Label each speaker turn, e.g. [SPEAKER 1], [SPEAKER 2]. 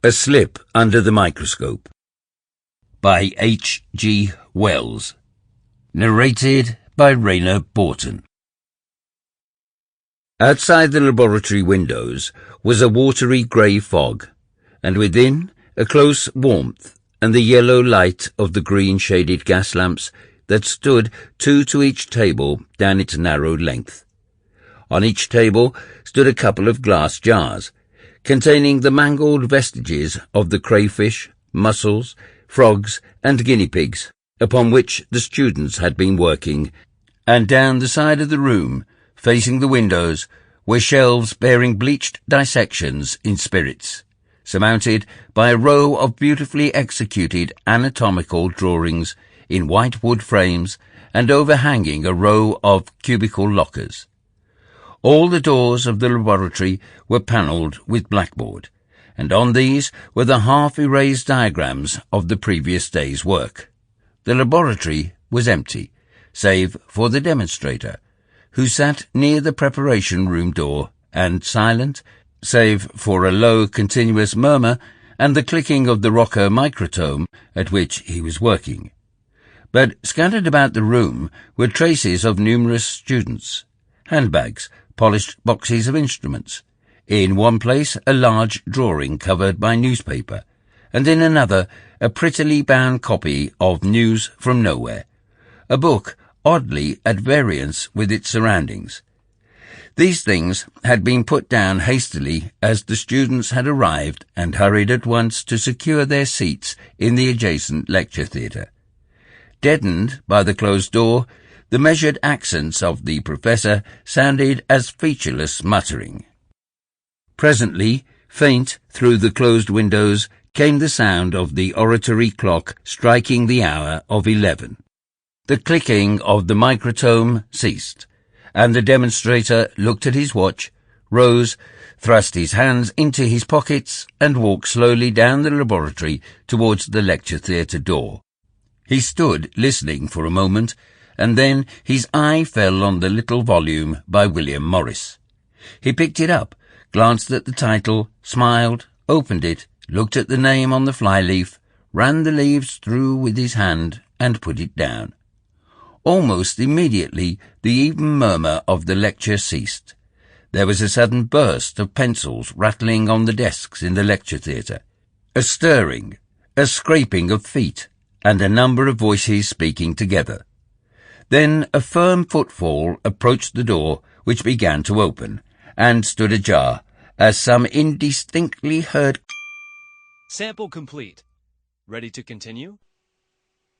[SPEAKER 1] A Slip Under the Microscope by H. G. Wells. Narrated by Rayner Bourton. Outside the laboratory windows was a watery grey fog, and within a close warmth and the yellow light of the green-shaded gas lamps that stood two to each table down its narrow length. On each table stood a couple of glass jars, containing the mangled vestiges of the crayfish, mussels, frogs, and guinea pigs upon which the students had been working, and down the side of the room, facing the windows, were shelves bearing bleached dissections in spirits, surmounted by a row of beautifully executed anatomical drawings in white wood frames and overhanging a row of cubical lockers. All the doors of the laboratory were panelled with blackboard, and on these were the half-erased diagrams of the previous day's work. The laboratory was empty, save for the demonstrator, who sat near the preparation room door, and silent, save for a low, continuous murmur and the clicking of the rocker microtome at which he was working. But scattered about the room were traces of numerous students, handbags, polished boxes of instruments, in one place a large drawing covered by newspaper, and in another a prettily bound copy of News from Nowhere, a book oddly at variance with its surroundings. These things had been put down hastily as the students had arrived and hurried at once to secure their seats in the adjacent lecture theatre. Deadened by the closed door, the measured accents of the professor sounded as featureless muttering. Presently, faint through the closed windows, came the sound of the oratory clock striking the hour of 11. The clicking of the microtome ceased, and the demonstrator looked at his watch, rose, thrust his hands into his pockets, and walked slowly down the laboratory towards the lecture theatre door. He stood listening for a moment, and then his eye fell on the little volume by William Morris. He picked it up, glanced at the title, smiled, opened it, looked at the name on the flyleaf, ran the leaves through with his hand, and put it down. Almost immediately the even murmur of the lecture ceased. There was a sudden burst of pencils rattling on the desks in the lecture theatre, a stirring, a scraping of feet, and a number of voices speaking together. Then a firm footfall approached the door, which began to open, and stood ajar, as some indistinctly heard.
[SPEAKER 2] Sample complete. Ready to continue?